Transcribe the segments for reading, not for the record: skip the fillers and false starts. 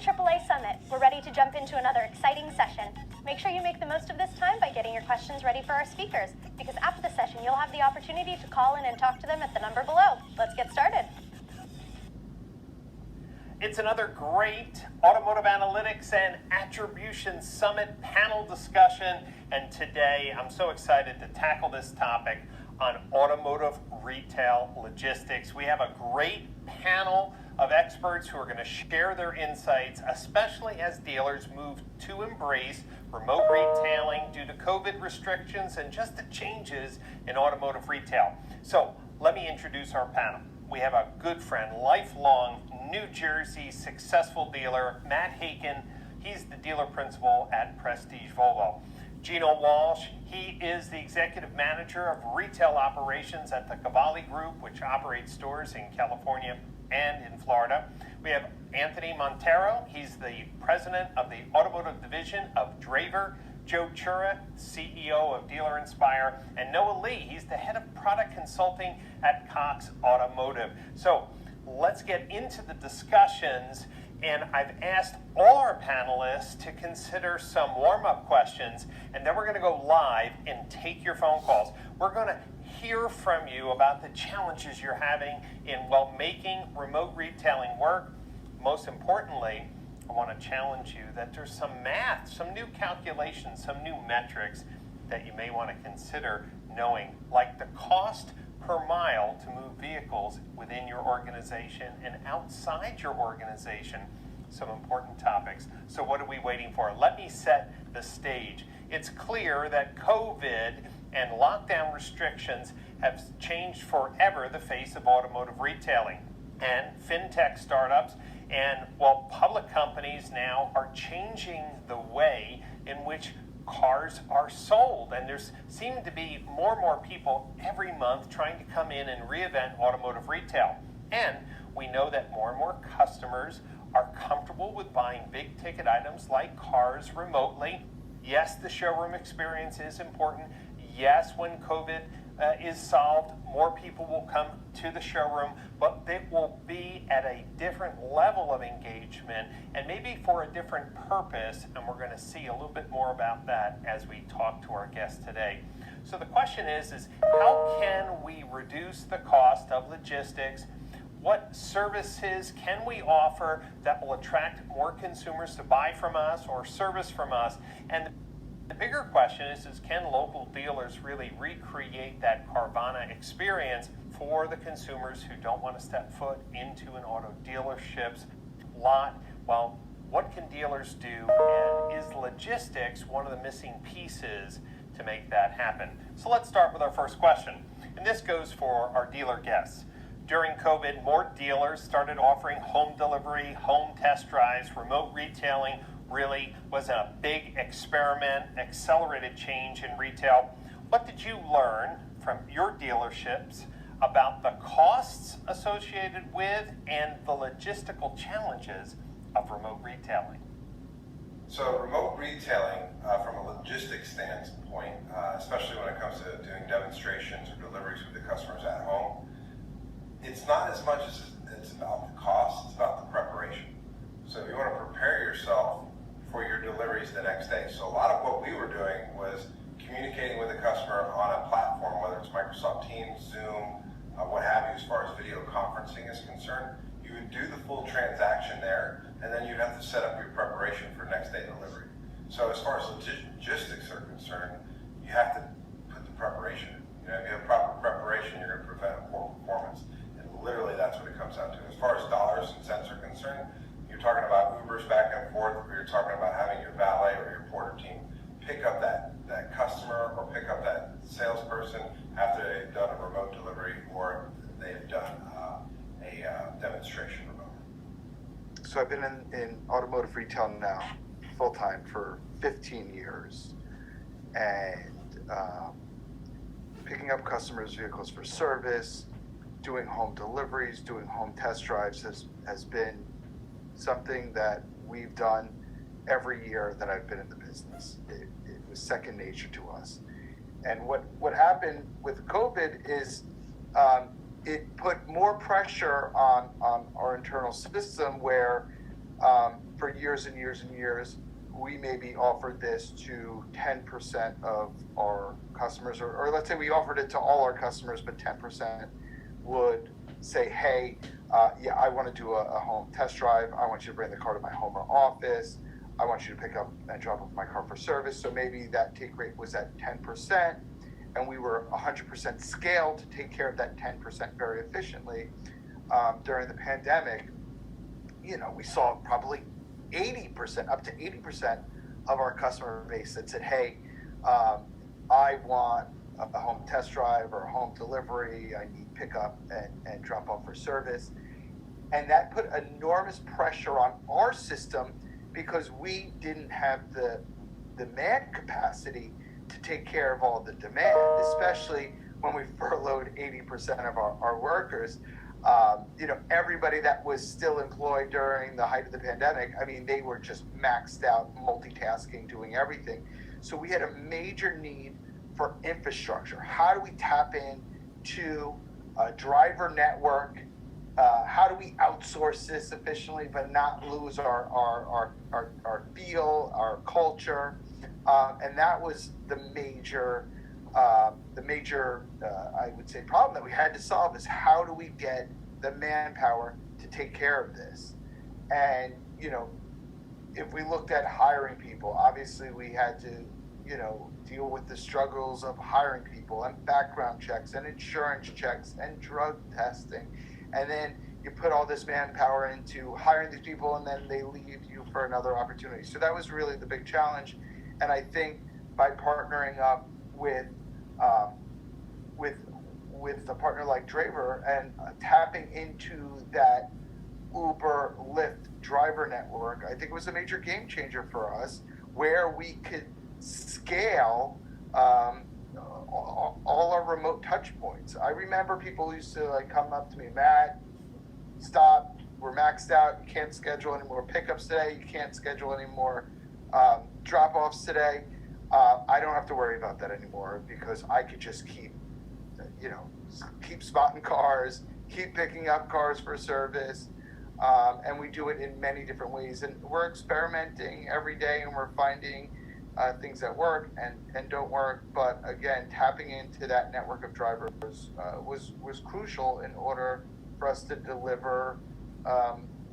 AAA Summit. We're ready to jump into another exciting session. Make sure you make the most of this time by getting your questions ready for our speakers, because after the session, you'll have the opportunity to call in and talk to them at the number below. Let's get started. It's another great Automotive Analytics and Attribution Summit panel discussion, and today I'm so excited to tackle this topic on automotive retail logistics. We have a great panel of experts who are going to share their insights, especially as dealers move to embrace remote retailing due to COVID restrictions and just the changes in automotive retail. So let me introduce our panel. We have a good friend, lifelong New Jersey successful dealer, Matt Haken. He's the dealer principal at Prestige Volvo. Gino Walsh, he is the executive manager of retail operations at the Cavalli Group, which operates stores in California and in Florida. We have Anthony Montero. He's the president of the automotive division of Draver. Joe Chura, CEO of Dealer Inspire, and Noah Lee. He's the head of product consulting at Cox Automotive. So let's get into the discussions, and I've asked all our panelists to consider some warm-up questions, and then we're going to go live and take your phone calls. We're going to hear from you about the challenges you're having in, well, making remote retailing work. Most importantly, I want to challenge you that there's some math, some new calculations, some new metrics that you may want to consider knowing, like the cost per mile to move vehicles within your organization and outside your organization, some important topics. So what are we waiting for? Let me set the stage. It's clear that COVID and lockdown restrictions have changed forever the face of automotive retailing, and fintech startups and, well, public companies now are changing the way in which cars are sold. And there's seeming to be more and more people every month trying to come in and reinvent automotive retail. And we know that more and more customers are comfortable with buying big ticket items like cars remotely. Yes, the showroom experience is important. Yes, when COVID is solved, more people will come to the showroom, but it will be at a different level of engagement and maybe for a different purpose, and we're going to see a little bit more about that as we talk to our guest today. So the question is how can we reduce the cost of logistics? What services can we offer that will attract more consumers to buy from us or service from us? And the bigger question is can local dealers really recreate that Carvana experience for the consumers who don't want to step foot into an auto dealership's lot? Well, what can dealers do, and is logistics one of the missing pieces to make that happen? So let's start with our first question, and this goes for our dealer guests. During COVID, more dealers started offering home delivery, home test drives, remote retailing. Really was a big experiment, accelerated change in retail. What did you learn from your dealerships about the costs associated with and the logistical challenges of remote retailing? So remote retailing, from a logistics standpoint, especially when it comes to doing demonstrations or deliveries with the customers at home, it's not as much as it's about the cost, it's about the preparation. So if you want to prepare yourself for your deliveries the next day. So a lot of what we were doing was communicating with the customer on a platform, whether it's Microsoft Teams, Zoom, what have you, as far as video conferencing is concerned. You would do the full transaction there, and then you'd have to set up your preparation for next day delivery. So as far as logistics are concerned, you have to put the preparation in. You know, if you have proper preparation, you're going to prevent poor performance. And literally that's what it comes down to. As far as dollars and cents are concerned, you're talking about Ubers back and forth, or you're talking about having your valet or your porter team pick up that customer or pick up that salesperson after they've done a remote delivery or they've done a demonstration remote. So I've been in automotive retail now full-time for 15 years, and picking up customers' vehicles for service, doing home deliveries, doing home test drives has been something that we've done every year that I've been in the business. It was second nature to us. And what happened with COVID is it put more pressure on our internal system where for years and years and years, we maybe offered this to 10% of our customers, or let's say we offered it to all our customers, but 10% would say, hey, yeah, I want to do a home test drive. I want you to bring the car to my home or office. I want you to pick up and drop off my car for service. So maybe that take rate was at 10%, and we were 100% scaled to take care of that 10% very efficiently. During the pandemic, we saw probably 80%, up to 80% of our customer base that said, hey, I want a home test drive or a home delivery. I need pickup and drop off for service. And that put enormous pressure on our system because we didn't have the man capacity to take care of all the demand, especially when we furloughed 80% of our workers. Everybody that was still employed during the height of the pandemic, I mean, they were just maxed out, multitasking, doing everything. So we had a major need for infrastructure. How do we tap into a driver network? How do we outsource this efficiently but not lose our feel, our culture? And that was the major, I would say, problem that we had to solve is how do we get the manpower to take care of this? And, if we looked at hiring people, obviously we had to, deal with the struggles of hiring people and background checks and insurance checks and drug testing. And then you put all this manpower into hiring these people and then they leave you for another opportunity. So that was really the big challenge. And I think by partnering up with a partner like Draver and tapping into that Uber, Lyft driver network, I think it was a major game changer for us, where we could scale all our remote touch points. I remember people used to come up to me, Matt, stop, we're maxed out, you can't schedule any more pickups today, you can't schedule any more drop-offs today. I don't have to worry about that anymore because I could just keep spotting cars, keep picking up cars for service, and we do it in many different ways. And we're experimenting every day, and we're finding things that work and don't work. But again, tapping into that network of drivers was crucial in order for us to deliver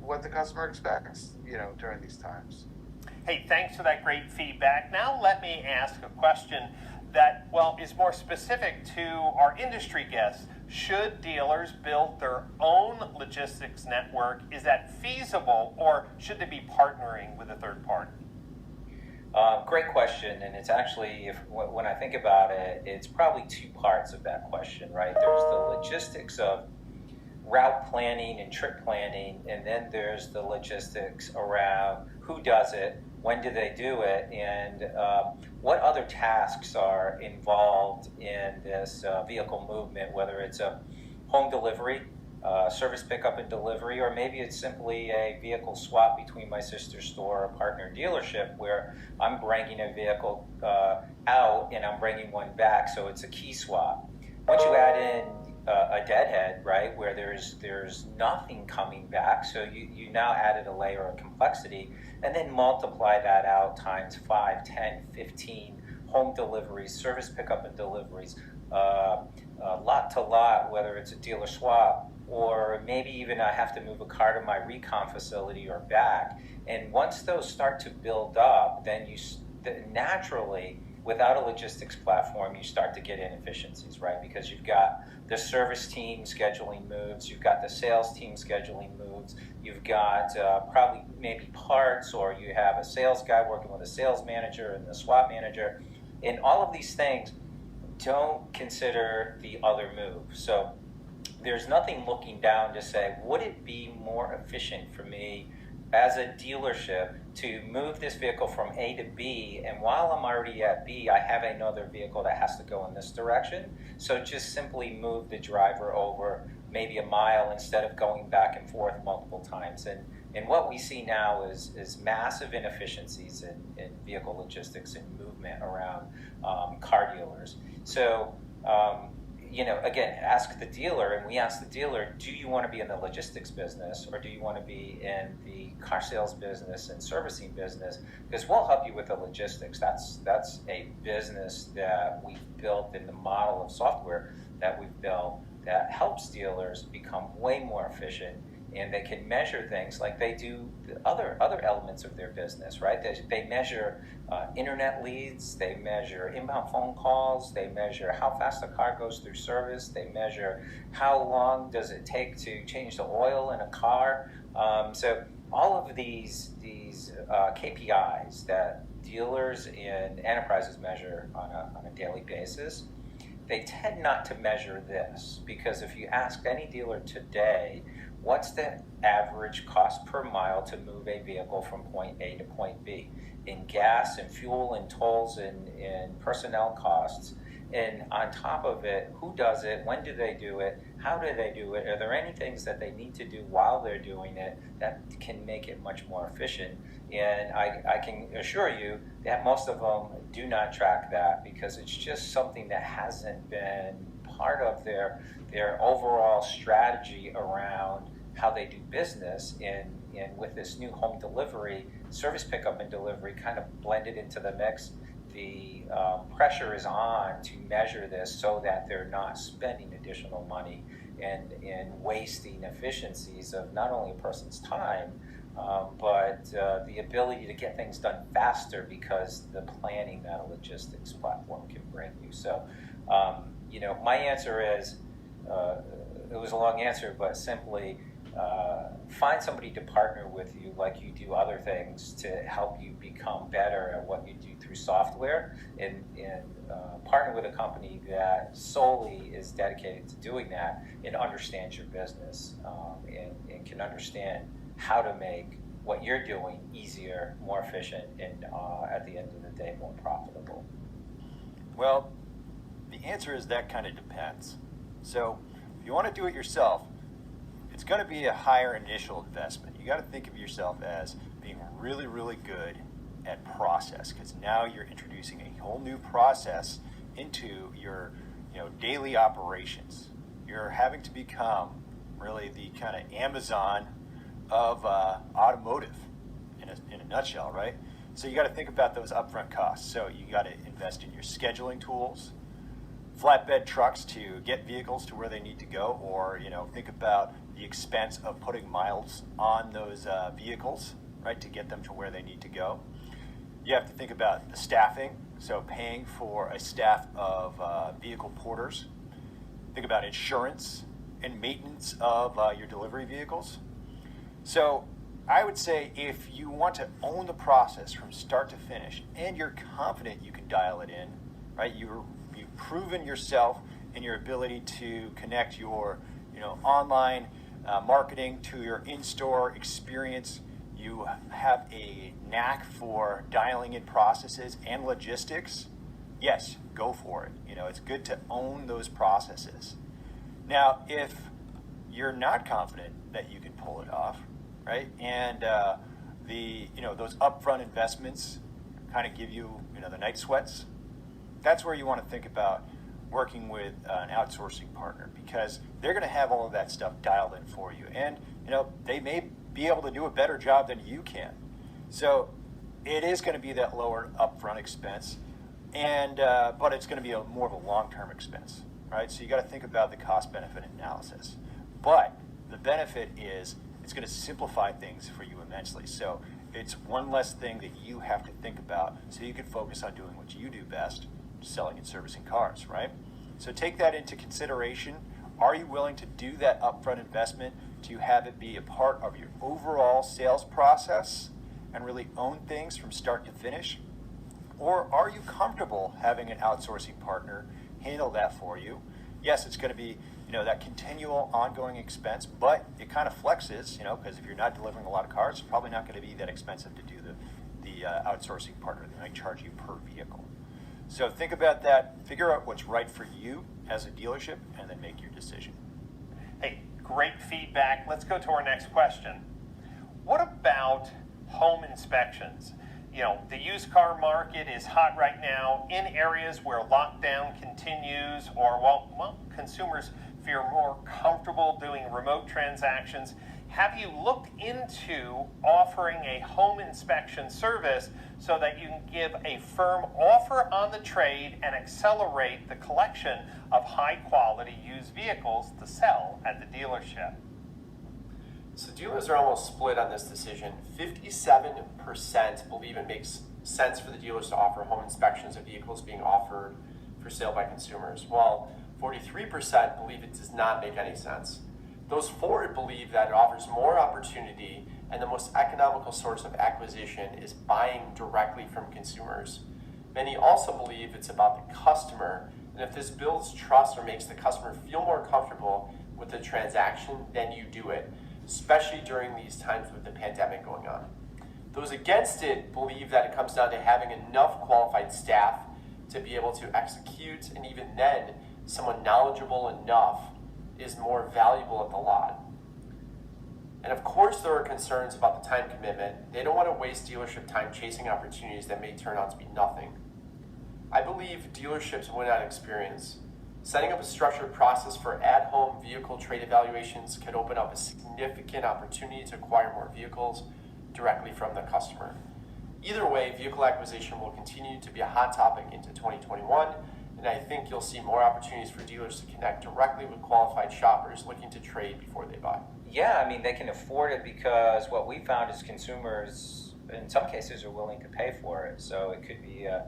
what the customer expects, during these times. Hey, thanks for that great feedback. Now let me ask a question that, is more specific to our industry guests. Should dealers build their own logistics network? Is that feasible, or should they be partnering with a third party? Great question, and it's actually, when I think about it, it's probably two parts of that question, right? There's the logistics of route planning and trip planning, and then there's the logistics around who does it, when do they do it, and what other tasks are involved in this vehicle movement, whether it's a home delivery, service pickup and delivery, or maybe it's simply a vehicle swap between my sister's store or a partner dealership where I'm bringing a vehicle out and I'm bringing one back, so it's a key swap. Once you add in a deadhead, right, where there's nothing coming back, so you now added a layer of complexity, and then multiply that out times 5, 10, 15 home deliveries, service pickup and deliveries, lot to lot, whether it's a dealer swap, or maybe even I have to move a car to my recon facility or back. And once those start to build up, then naturally, without a logistics platform, you start to get inefficiencies, right? Because you've got the service team scheduling moves, you've got the sales team scheduling moves, you've got probably maybe parts, or you have a sales guy working with a sales manager and the swap manager. And all of these things don't consider the other move. So there's nothing looking down to say, would it be more efficient for me as a dealership to move this vehicle from A to B, and while I'm already at B, I have another vehicle that has to go in this direction. So just simply move the driver over maybe a mile instead of going back and forth multiple times. And what we see now is massive inefficiencies in vehicle logistics and movement around car dealers. So again, ask the dealer, and we ask the dealer, do you want to be in the logistics business or do you want to be in the car sales business and servicing business? Because we'll help you with the logistics. That's a business that we've built in the model of software that we've built that helps dealers become way more efficient, and they can measure things like they do the other elements of their business, right? They measure internet leads, they measure inbound phone calls, they measure how fast a car goes through service, they measure how long does it take to change the oil in a car. So all of these KPIs that dealers and enterprises measure on a daily basis, they tend not to measure this, because if you ask any dealer today, what's the average cost per mile to move a vehicle from point A to point B in gas and fuel and tolls and personnel costs? And on top of it, who does it? When do they do it? How do they do it? Are there any things that they need to do while they're doing it that can make it much more efficient? And I can assure you that most of them do not track that, because it's just something that hasn't been part of their overall strategy around how they do business. And with this new home delivery, service pickup and delivery kind of blended into the mix, the pressure is on to measure this so that they're not spending additional money and wasting efficiencies of not only a person's time, but the ability to get things done faster because the planning that a logistics platform can bring you. So, my answer is, it was a long answer, but simply find somebody to partner with you like you do other things to help you become better at what you do through software, and partner with a company that solely is dedicated to doing that and understands your business, and can understand how to make what you're doing easier, more efficient, and at the end of the day, more profitable. Well, the answer is that kind of depends. So if you want to do it yourself, it's going to be a higher initial investment. You got to think of yourself as being really, really good at process, because now you're introducing a whole new process into your daily operations. You're having to become really the kind of Amazon of automotive in a nutshell, right? So you got to think about those upfront costs. So you got to invest in your scheduling tools, flatbed trucks to get vehicles to where they need to go, or think about the expense of putting miles on those vehicles, right, to get them to where they need to go. You have to think about the staffing, so paying for a staff of vehicle porters. Think about insurance and maintenance of your delivery vehicles. So I would say if you want to own the process from start to finish and you're confident you can dial it in, right? You've proven yourself and your ability to connect your online marketing to your in-store experience. You have a knack for dialing in processes and logistics. Yes, go for it. It's good to own those processes. Now, if you're not confident that you can pull it off, right, and those upfront investments kind of give you the night sweats, that's where you want to think about working with an outsourcing partner, because they're going to have all of that stuff dialed in for you, and they may be able to do a better job than you can. So it is going to be that lower upfront expense, and but it's going to be more of a long-term expense, right? So you got to think about the cost-benefit analysis. But the benefit is it's going to simplify things for you immensely. So it's one less thing that you have to think about, so you can focus on doing what you do best, selling and servicing cars, right? So take that into consideration. Are you willing to do that upfront investment to have it be a part of your overall sales process and really own things from start to finish? Or are you comfortable having an outsourcing partner handle that for you? Yes, it's going to be that continual ongoing expense, but it kind of flexes, because if you're not delivering a lot of cars, it's probably not going to be that expensive to do the outsourcing partner. They might charge you per vehicle. So think about that, figure out what's right for you as a dealership, and then make your decision. Hey, great feedback. Let's go to our next question. What about home inspections? the used car market is hot right now in areas where lockdown continues, or consumers feel more comfortable doing remote transactions. Have you looked into offering a home inspection service so that you can give a firm offer on the trade and accelerate the collection of high quality used vehicles to sell at the dealership? So dealers are almost split on this decision. 57% believe it makes sense for the dealers to offer home inspections of vehicles being offered for sale by consumers, while 43% believe it does not make any sense. Those forward believe that it offers more opportunity and the most economical source of acquisition is buying directly from consumers. Many also believe it's about the customer, and if this builds trust or makes the customer feel more comfortable with the transaction, then you do it, especially during these times with the pandemic going on. Those against it believe that it comes down to having enough qualified staff to be able to execute, and even then, someone knowledgeable enough is more valuable at the lot. And of course, there are concerns about the time commitment. They don't want to waste dealership time chasing opportunities that may turn out to be nothing. I believe dealerships win on experience. Setting up a structured process for at-home vehicle trade evaluations could open up a significant opportunity to acquire more vehicles directly from the customer. Either way, vehicle acquisition will continue to be a hot topic into 2021, and I think you'll see more opportunities for dealers to connect directly with qualified shoppers looking to trade before they buy. Yeah, I mean, they can afford it because what we found is consumers, in some cases, are willing to pay for it. So it could be a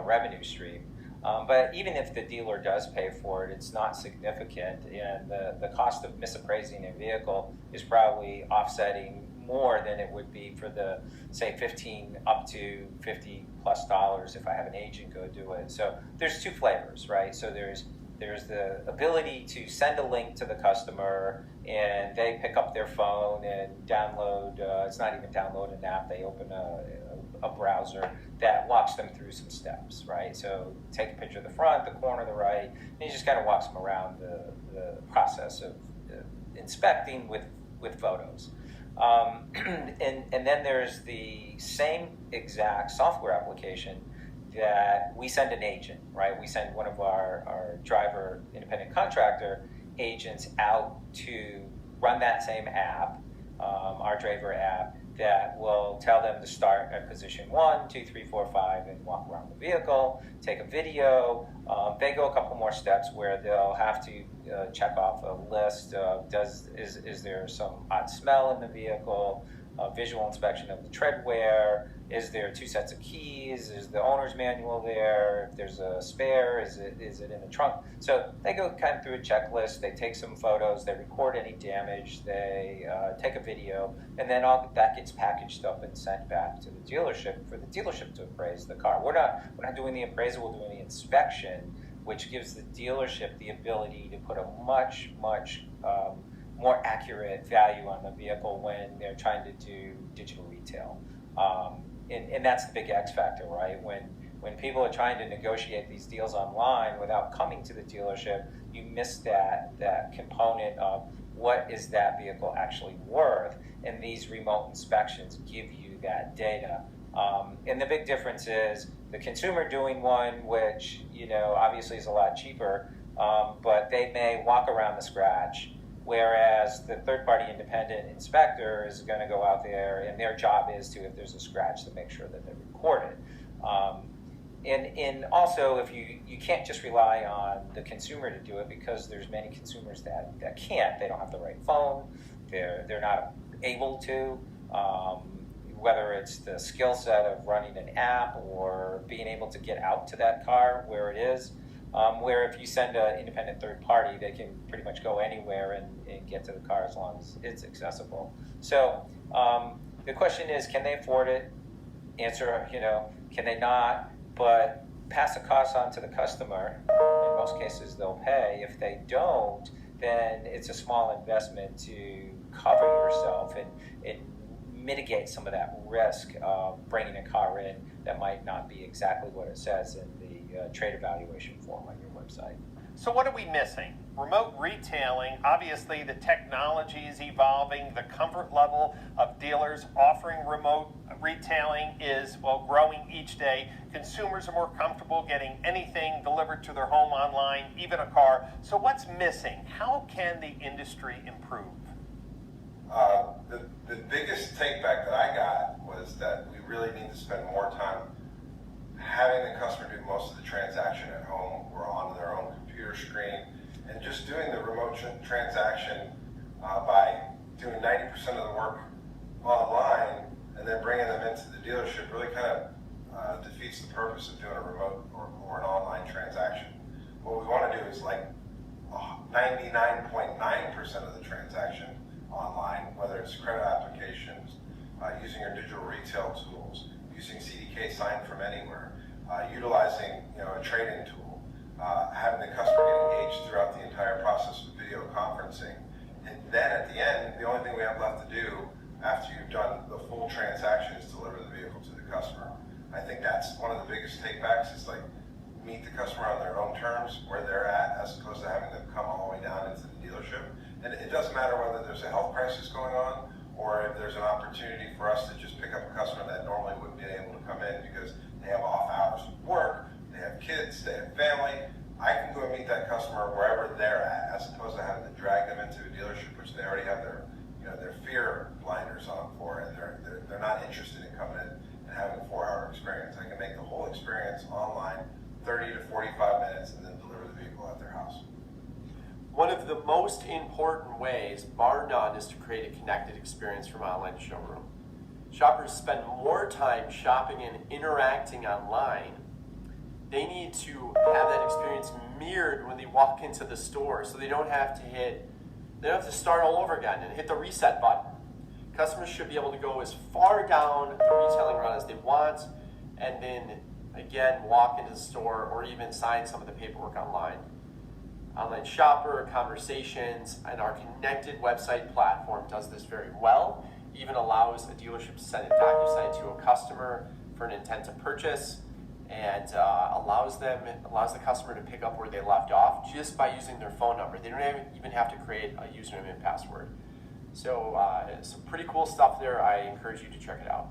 revenue stream. But even if the dealer does pay for it, it's not significant. And the cost of misappraising a vehicle is probably offsetting more than it would be for the, say, $15 up to $50+ if I have an agent go do it. So there's two flavors, right? So there's the ability to send a link to the customer and they pick up their phone and download, it's not even download an app, they open a browser that walks them through some steps, right? So take a picture of the front, the corner, the right, and he just kind of walks them around the process of inspecting with photos. And then there's the same exact software application that we send an agent, right? We send one of our driver independent contractor agents out to run that same app, our driver app, that will tell them to start at position 1, 2, 3, 4, 5 and walk around the vehicle, take a video. They go a couple more steps where they'll have to check off a list of is there some odd smell in the vehicle, visual inspection of the treadwear, is there 2 sets of keys, is the owner's manual there, if there's a spare, is it in the trunk. So they go kind of through a checklist, they take some photos, they record any damage, they take a video, and then all that gets packaged up and sent back to the dealership for the dealership to appraise the car. We're not doing the appraisal, we're doing the inspection, which gives the dealership the ability to put a much more accurate value on the vehicle when they're trying to do digital retail. And that's the big X factor, right? When people are trying to negotiate these deals online without coming to the dealership, you miss that component of what is that vehicle actually worth, and these remote inspections give you that data. And the big difference is the consumer doing one, which obviously is a lot cheaper, but they may walk around the scratch, whereas the third-party independent inspector is going to go out there, and their job is to, if there's a scratch, to make sure that they record it. And also, if you can't just rely on the consumer to do it, because there's many consumers that can't. They don't have the right phone. They're not able to. Whether it's the skill set of running an app or being able to get out to that car where it is. Where if you send an independent third party, they can pretty much go anywhere and get to the car as long as it's accessible. So the question is, can they afford it? Answer, can they not? But pass the cost on to the customer. In most cases, they'll pay. If they don't, then it's a small investment to cover yourself and mitigate some of that risk of bringing a car in that might not be exactly what it says in the trade evaluation form on your website. So what are we missing? Remote retailing, obviously the technology is evolving, the comfort level of dealers offering remote retailing is, well, growing each day. Consumers are more comfortable getting anything delivered to their home online, even a car. So what's missing? How can the industry improve? The biggest take back that I got was that we really need to spend more time having the customer do most of the transaction at home or on their own computer screen, and just doing the remote transaction by doing 90% of the work online and then bringing them into the dealership really kind of defeats the purpose of doing a remote or an online transaction. What we want to do is like 99.9% of the transaction online, whether it's credit applications, using your digital retail tools, using CDK Sign from Anywhere, utilizing a trade-in tool, having the customer get engaged throughout the entire process with video conferencing. And then at the end, the only thing we have left to do after you've done the full transaction is deliver the vehicle to the customer. I think that's one of the biggest takebacks is like meet the customer on their own terms, where they're at, as opposed to having them come all the way down into the dealership. And it doesn't matter whether there's a health crisis going on or if there's an opportunity for us to just pick up a customer that normally wouldn't be able to come in because they have off hours of work, they have kids, they have family. I can go and meet that customer wherever they're at, as opposed to having to drag them into a dealership, which they already have their fear blinders on for, and they're not interested in coming in and having a 4-hour experience. I can make the whole experience online, 30 to 45 minutes, and then deliver the vehicle at their house. One of the most important ways, bar none, is to create a connected experience from online to showroom. Shoppers spend more time shopping and interacting online. They need to have that experience mirrored when they walk into the store, so they don't have to start all over again and hit the reset button. Customers should be able to go as far down the retailing run as they want, and then again walk into the store or even sign some of the paperwork online. Online Shopper, Conversations, and our connected website platform does this very well. Even allows a dealership to send a DocuSign to a customer for an intent to purchase, and allows the customer to pick up where they left off just by using their phone number. They don't even have to create a username and password. So some pretty cool stuff there. I encourage you to check it out.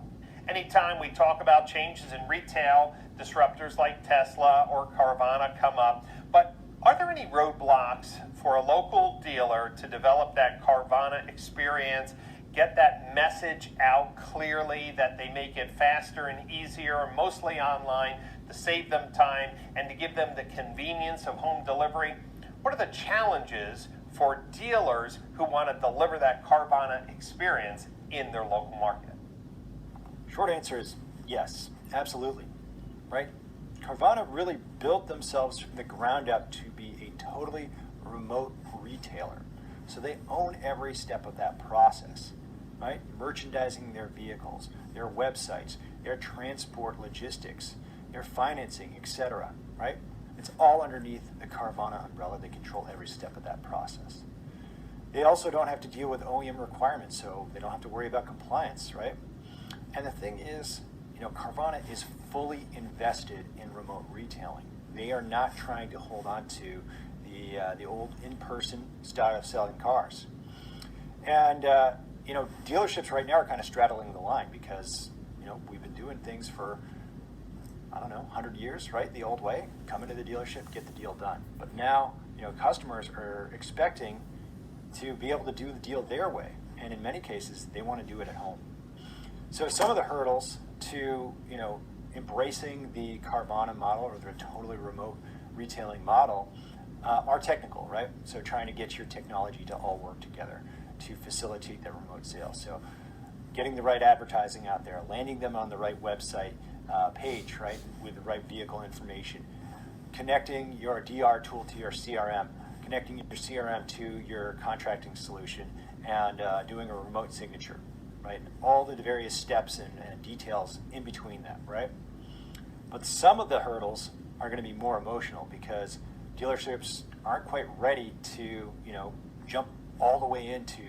Anytime we talk about changes in retail, disruptors like Tesla or Carvana come up. But are there any roadblocks for a local dealer to develop that Carvana experience, get that message out clearly, that they make it faster and easier, mostly online, to save them time and to give them the convenience of home delivery? What are the challenges for dealers who want to deliver that Carvana experience in their local market? Short answer is yes, absolutely, right? Carvana really built themselves from the ground up to be a totally remote retailer. So they own every step of that process, right? Merchandising their vehicles, their websites, their transport logistics, their financing, etc., right? It's all underneath the Carvana umbrella. They control every step of that process. They also don't have to deal with OEM requirements, so they don't have to worry about compliance, right? And the thing is, Carvana is fully invested in remote retailing. They are not trying to hold on to the old in-person style of selling cars. And dealerships right now are kind of straddling the line because we've been doing things for 100 years, right? The old way, come into the dealership, get the deal done. But now customers are expecting to be able to do the deal their way, and in many cases they want to do it at home. So some of the hurdles to embracing the Carvana model or the totally remote retailing model are technical, right? So trying to get your technology to all work together to facilitate that remote sale. So getting the right advertising out there, landing them on the right website page, right, with the right vehicle information, connecting your DR tool to your CRM, connecting your CRM to your contracting solution, and doing a remote signature, right? All the various steps and details in between that, right? But some of the hurdles are going to be more emotional because dealerships aren't quite ready to, jump all the way into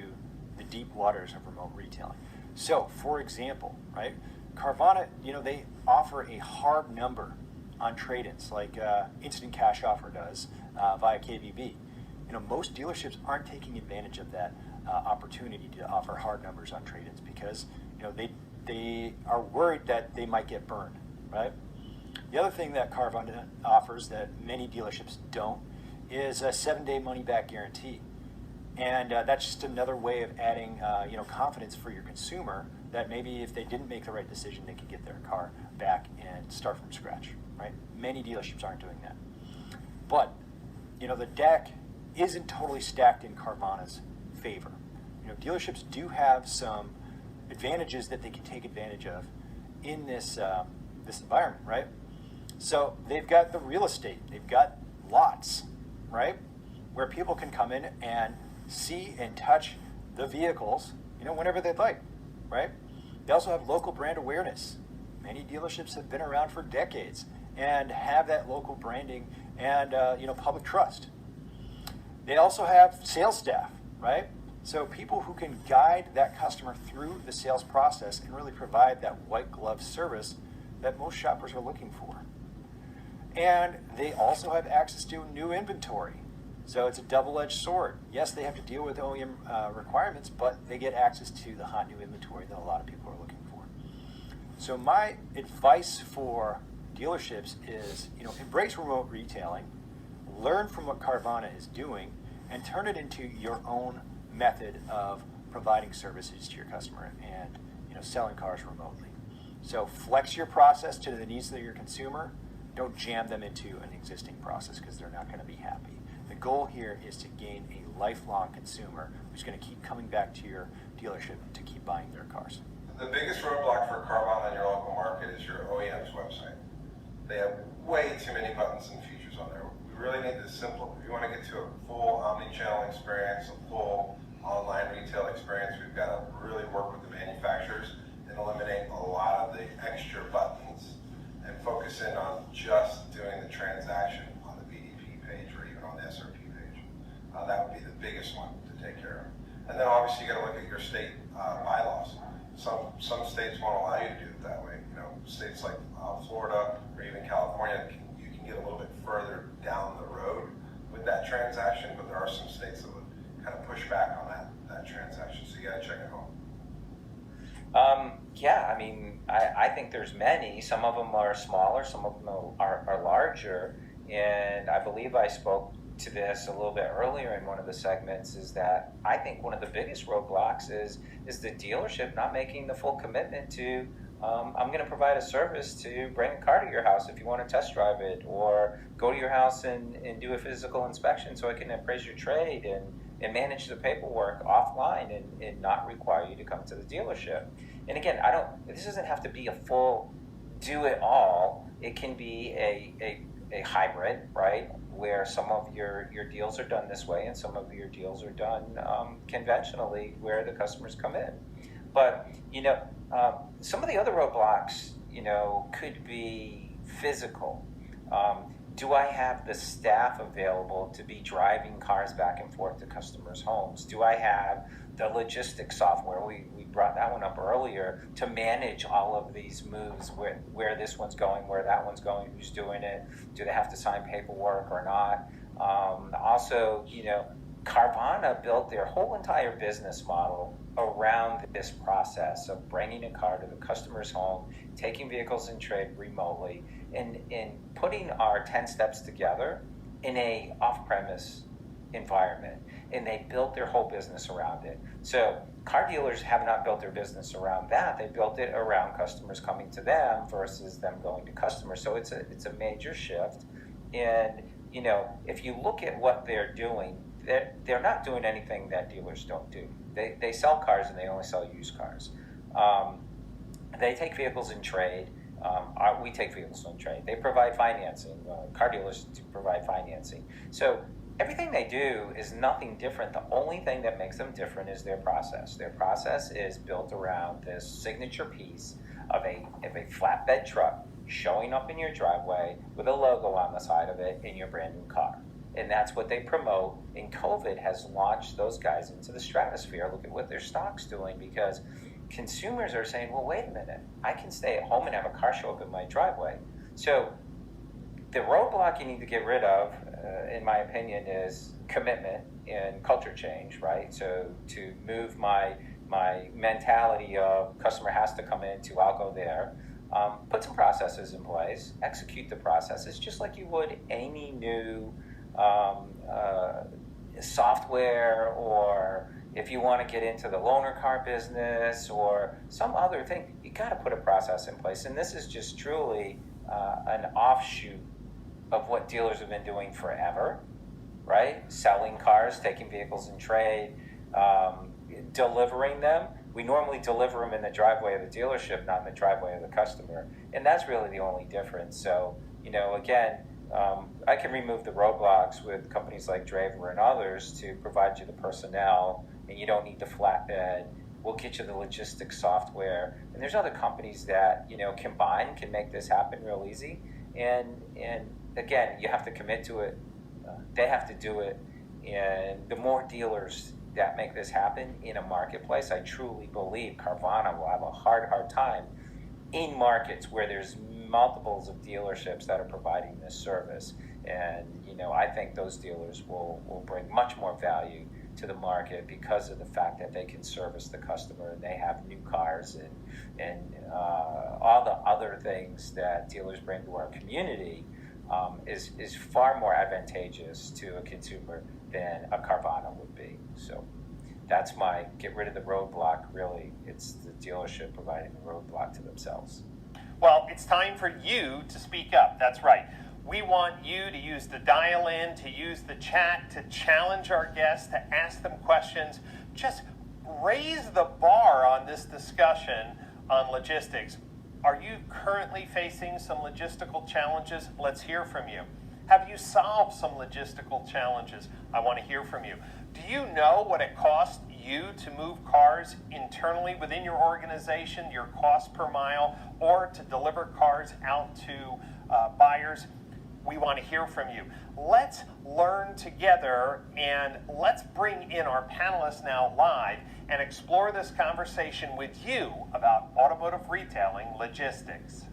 the deep waters of remote retailing. So, for example, right, Carvana, they offer a hard number on trade-ins like Instant Cash Offer does, via KBB. Most dealerships aren't taking advantage of that opportunity to offer hard numbers on trade-ins because they are worried that they might get burned, right? The other thing that Carvana offers that many dealerships don't is a 7-day money-back guarantee. And that's just another way of adding, confidence for your consumer that maybe if they didn't make the right decision, they could get their car back and start from scratch, right? Many dealerships aren't doing that. But, the deck isn't totally stacked in Carvana's favor. Dealerships do have some advantages that they can take advantage of in this environment, right? So they've got the real estate, they've got lots, right, where people can come in and see and touch the vehicles, whenever they'd like, right? They also have local brand awareness. Many dealerships have been around for decades and have that local branding and public trust. They also have sales staff, right? So people who can guide that customer through the sales process and really provide that white glove service that most shoppers are looking for. And they also have access to new inventory. So it's a double-edged sword. Yes, they have to deal with OEM requirements, but they get access to the hot new inventory that a lot of people are looking for. So my advice for dealerships is, embrace remote retailing, learn from what Carvana is doing, and turn it into your own method of providing services to your customer and selling cars remotely. So flex your process to the needs of your consumer. Don't jam them into an existing process because they're not going to be happy. The goal here is to gain a lifelong consumer who's going to keep coming back to your dealership to keep buying their cars. The biggest roadblock for Carvana in your local market is your OEM's website. They have way too many buttons and features on there. We really need to simplify. If you want to get to a full omni-channel experience, a full online retail experience, we've got to really work with the manufacturers and eliminate a lot of the extra buttons and focus in on just doing the transaction on the BDP page or even on the SRP page. That would be the biggest one to take care of. And then obviously you got to look at your state bylaws. Some states won't allow you to do it that way. States like Florida or even California, you can get a little bit further down the road with that transaction, but there are some states that would kind of push back on that transaction. So you got to check at home. I think there's many. Some of them are smaller, some of them are larger. And I believe I spoke to this a little bit earlier in one of the segments, is that I think one of the biggest roadblocks is the dealership not making the full commitment to, I'm going to provide a service to bring a car to your house if you want to test drive it, or go to your house and do a physical inspection so I can appraise your trade and manage the paperwork offline and not require you to come to the dealership. And again, this doesn't have to be a full do it all. It can be a hybrid, right? Where some of your deals are done this way and some of your deals are done conventionally where the customers come in. But, some of the other roadblocks, could be physical. Do I have the staff available to be driving cars back and forth to customers' homes? Do I have the logistics software? We brought that one up earlier, to manage all of these moves, where this one's going, where that one's going, who's doing it, do they have to sign paperwork or not? Also, Carvana built their whole entire business model around this process of bringing a car to the customer's home, taking vehicles in trade remotely, and putting our 10 steps together in a off-premise environment. And they built their whole business around it. So car dealers have not built their business around that. They built it around customers coming to them versus them going to customers. So it's a major shift. And if you look at what they're doing, they're not doing anything that dealers don't do. They sell cars and they only sell used cars. They take vehicles in trade. We take vehicles in trade. They provide financing. Car dealers do provide financing. So everything they do is nothing different. The only thing that makes them different is their process. Their process is built around this signature piece of a flatbed truck showing up in your driveway with a logo on the side of it in your brand new car. And that's what they promote. And COVID has launched those guys into the stratosphere. Look at what their stock's doing, because consumers are saying, well, wait a minute, I can stay at home and have a car show up in my driveway. So the roadblock you need to get rid of, in my opinion, is commitment and culture change, right? So to move my mentality of customer has to come in to I'll go there, put some processes in place, execute the processes just like you would any new software, or if you want to get into the loaner car business or some other thing, you got to put a process in place. And this is just truly an offshoot of what dealers have been doing forever, right? Selling cars, taking vehicles in trade, delivering them. We normally deliver them in the driveway of the dealership, not in the driveway of the customer. And that's really the only difference. So, again, I can remove the roadblocks with companies like Draver and others to provide you the personnel, and you don't need the flatbed. We'll get you the logistics software. And there's other companies that, combined can make this happen real easy. And again, you have to commit to it. They have to do it. And the more dealers that make this happen in a marketplace, I truly believe Carvana will have a hard time in markets where there's multiples of dealerships that are providing this service. And, I think those dealers will bring much more value to the market because of the fact that they can service the customer and they have new cars and all the other things that dealers bring to our community is far more advantageous to a consumer than a Carvana would be. So that's my get rid of the roadblock. Really, it's the dealership providing the roadblock to themselves. Well, it's time for you to speak up. That's right. We want you to use the dial-in, to use the chat, to challenge our guests, to ask them questions. Just raise the bar on this discussion on logistics. Are you currently facing some logistical challenges? Let's hear from you. Have you solved some logistical challenges? I want to hear from you. Do you know what it costs you to move cars internally within your organization, your cost per mile, or to deliver cars out to buyers? We want to hear from you. Let's learn together, and let's bring in our panelists now live and explore this conversation with you about automotive retailing logistics.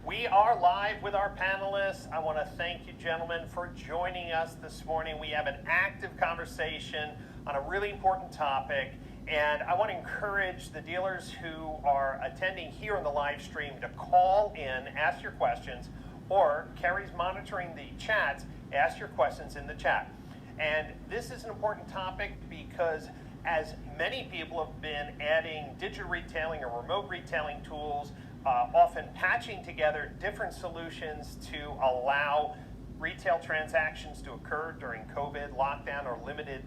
We are live with our panelists. I want to thank you, gentlemen, for joining us this morning. We have an active conversation on a really important topic, and I want to encourage the dealers who are attending here on the live stream to call in, ask your questions, or Carrie's monitoring the chats, ask your questions in the chat. And this is an important topic because as many people have been adding digital retailing or remote retailing tools, often patching together different solutions to allow retail transactions to occur during COVID lockdown or limited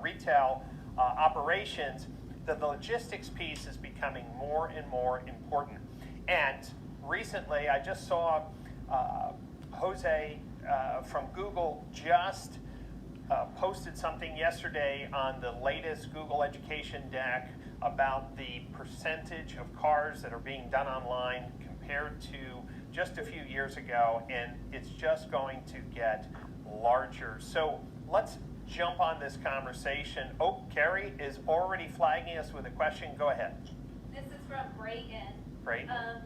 retail operations, the logistics piece is becoming more and more important. And recently, I just saw Jose from Google just posted something yesterday on the latest Google Education deck about the percentage of cars that are being done online compared to just a few years ago, and it's just going to get larger. So let's jump on this conversation. Oh, Carrie is already flagging us with a question. Go ahead. This is from Brayton. Brayton.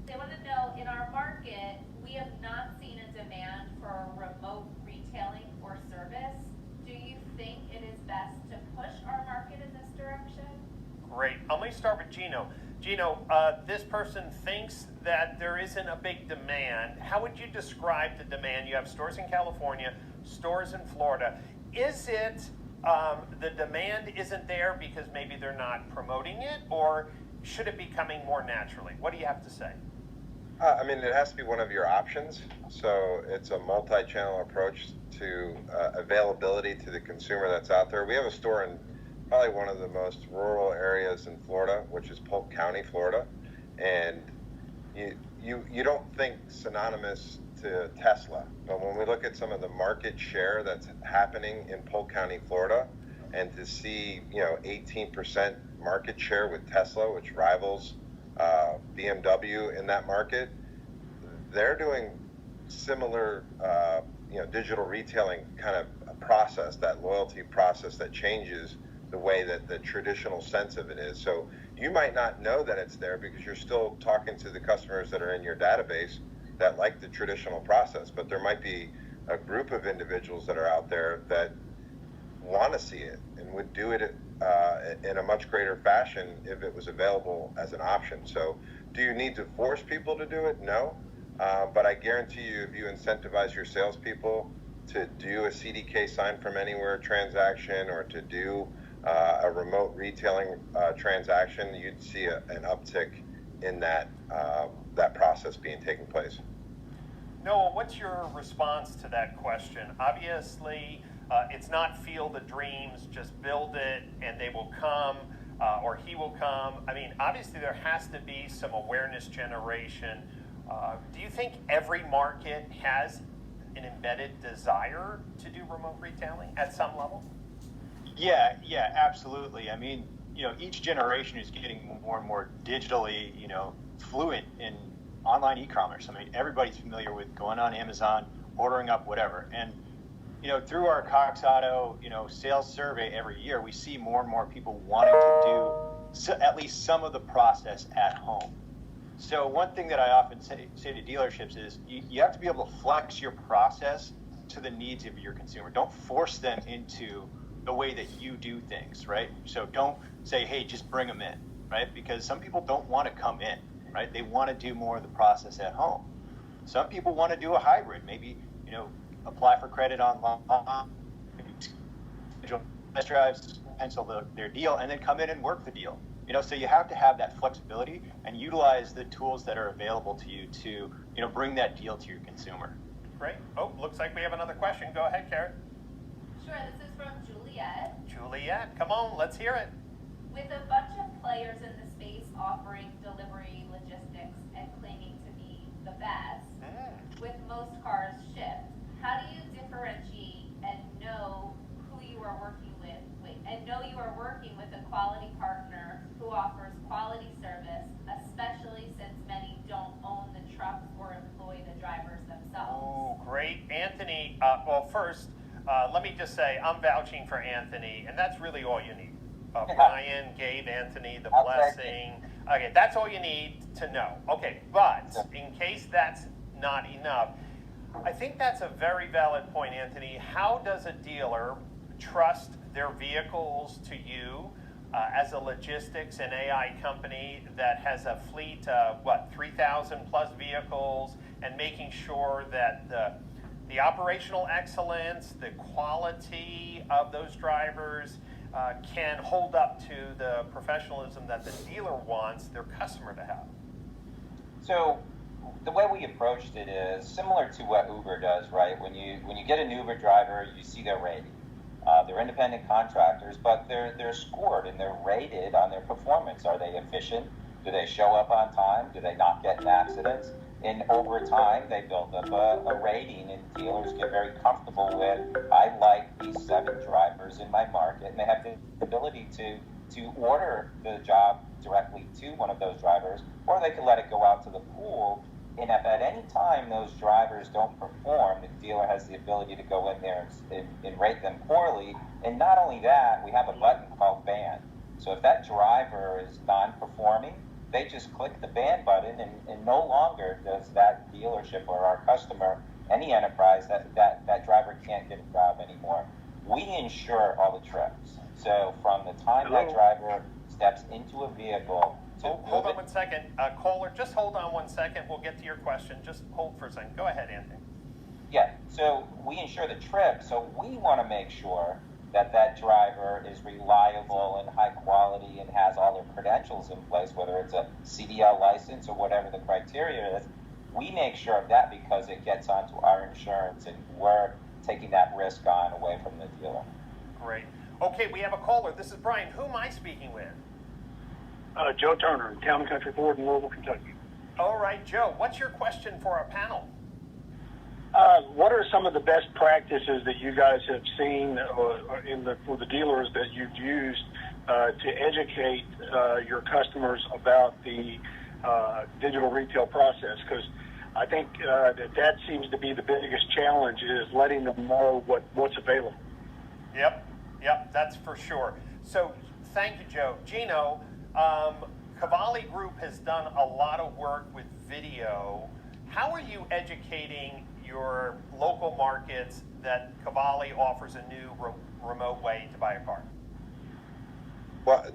They want to know, in our market, we have not seen a demand for remote retailing or service. Do you think it is best to push our market in this direction? Great. Let me start with Gino. Gino, this person thinks that there isn't a big demand. How would you describe the demand? You have stores in California, stores in Florida. Is it the demand isn't there because maybe they're not promoting it, or should it be coming more naturally? What do you have to say? I mean, it has to be one of your options. So it's a multi-channel approach to availability to the consumer that's out there. We have a store in probably one of the most rural areas in Florida, which is Polk County, Florida. And you don't think synonymous to Tesla, but when we look at some of the market share that's happening in Polk County, Florida, and to see 18% market share with Tesla, which rivals BMW in that market, they're doing similar digital retailing kind of a process, that loyalty process that changes the way that the traditional sense of it is. So you might not know that it's there because you're still talking to the customers that are in your database that like the traditional process, but there might be a group of individuals that are out there that want to see it and would do it in a much greater fashion if it was available as an option. So do you need to force people to do it? No. But I guarantee you, if you incentivize your salespeople to do a CDK sign from anywhere transaction or to do a remote retailing transaction, you'd see an uptick in that process taking place. Noah, what's your response to that question? Obviously, it's not field of dreams, just build it and they will come, or he will come. I mean, obviously there has to be some awareness generation. Do you think every market has an embedded desire to do remote retailing at some level? Yeah, absolutely. I mean, each generation is getting more and more digitally, fluent in online e-commerce. I mean, everybody's familiar with going on Amazon, ordering up whatever. And, through our Cox Auto, sales survey every year, we see more and more people wanting to do at least some of the process at home. So one thing that I often say to dealerships is you have to be able to flex your process to the needs of your consumer. Don't force them into the way that you do things, right? So don't say, hey, just bring them in, right? Because some people don't want to come in, right? They want to do more of the process at home. Some people want to do a hybrid, maybe, apply for credit online, test drives, pencil their deal, and then come in and work the deal. So you have to have that flexibility and utilize the tools that are available to you to, bring that deal to your consumer. Great. Oh, looks like we have another question. Go ahead, Karen. Sure, this is from Juliet. Juliet, come on, let's hear it. With a bunch of players in the space offering delivery, logistics, and claiming to be the best, with most cars shipped, how do you differentiate and know who you are working with? And know you are working with a quality partner who offers quality service, especially since many don't own the trucks or employ the drivers themselves? Oh, great. Anthony, well, first, let me just say I'm vouching for Anthony, and that's really all you need. Brian gave Anthony the blessing. Okay, that's all you need to know. Okay, but in case that's not enough, I think that's a very valid point, Anthony. How does a dealer trust their vehicles to you as a logistics and AI company that has a fleet of, 3,000 plus vehicles, and making sure that the operational excellence, the quality of those drivers can hold up to the professionalism that the dealer wants their customer to have? So the way we approached it is similar to what Uber does, right? When you get an Uber driver, you see their rating. They're independent contractors, but they're scored and they're rated on their performance. Are they efficient? Do they show up on time? Do they not get in accidents? And over time, they build up a rating, and dealers get very comfortable with, I like these 7 drivers in my market, and they have the ability to order the job directly to one of those drivers, or they can let it go out to the pool. And if at any time those drivers don't perform, the dealer has the ability to go in there and rate them poorly. And not only that, we have a button called ban. So if that driver is non-performing, they just click the ban button, and no longer does that dealership or our customer, any enterprise, that driver can't get a job anymore. We insure all the trips. So from the time that driver steps into a vehicle, hold on 1 second. Caller, just hold on 1 second. We'll get to your question. Just hold for a second. Go ahead, Anthony. Yeah, so we insure the trip, so we want to make sure that driver is reliable and high quality and has all their credentials in place, whether it's a CDL license or whatever the criteria is. We make sure of that because it gets onto our insurance, and we're taking that risk on away from the dealer. Great. Okay, we have a caller. This is Brian. Who am I speaking with? Joe Turner, Town and Country Ford in Louisville, Kentucky. All right, Joe, what's your question for our panel? What are some of the best practices that you guys have seen for the dealers that you've used to educate your customers about the digital retail process? Because I think that seems to be the biggest challenge, is letting them know what's available. Yep, that's for sure. So thank you, Joe. Gino, Cavalli Group has done a lot of work with video. How are you educating your local markets that Cavalli offers a new remote way to buy a car? Well,